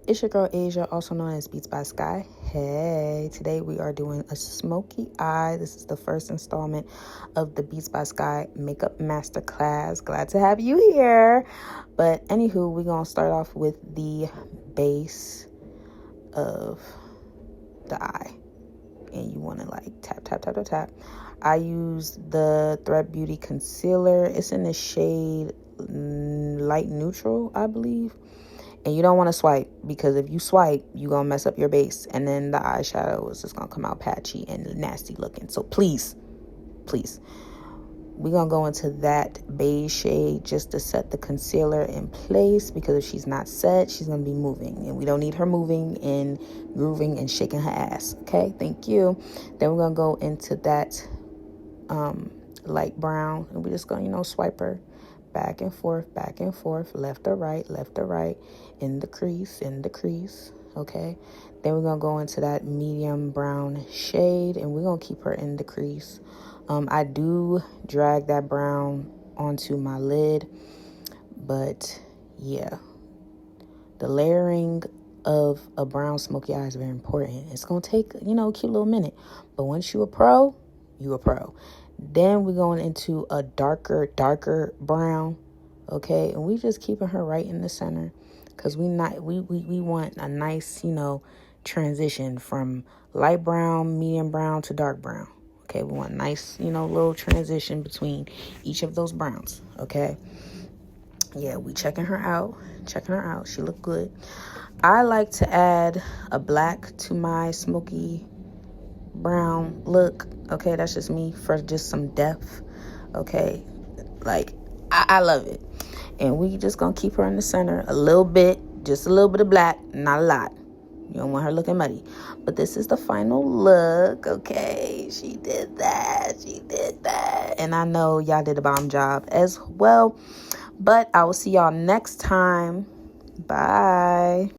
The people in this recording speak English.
It's your girl Asia, also known as Beats by Sky. Hey, today we are doing a smoky eye. This is the first installment of the Beats by Sky makeup masterclass. Glad to have you here. But anywho, we're gonna start off with the base of the eye, and you want to like tap tap tap tap tap. I use the Thread Beauty concealer. It's in the shade light neutral, I believe. And you don't want to swipe, because if you swipe, you're going to mess up your base. And then the eyeshadow is just going to come out patchy and nasty looking. So please, we're going to go into that beige shade just to set the concealer in place. Because if she's not set, she's going to be moving. And we don't need her moving and grooving and shaking her ass. Okay, thank you. Then we're going to go into that light brown. And we're just going to, swipe her back and forth, left or right, in the crease, okay? Then we're gonna go into that medium brown shade, and we're gonna keep her in the crease. I do drag that brown onto my lid, but yeah, the layering of a brown smoky eye is very important. It's gonna take, a cute little minute, but once you a pro, you a pro. Then we're going into a darker brown, okay? And we just keeping her right in the center, because we want a nice, transition from light brown, medium brown to dark brown, okay? We want a nice, little transition between each of those browns, okay? Yeah, we checking her out. She look good. I like to add a black to my smoky brown look, okay? That's just me, for just some depth, okay? Like, I love it. And we just gonna keep her in the center a little bit, just a little bit of black, not a lot. You don't want her looking muddy. But this is the final look, okay? She did that. And I know y'all did a bomb job as well. But I will see y'all next time. Bye.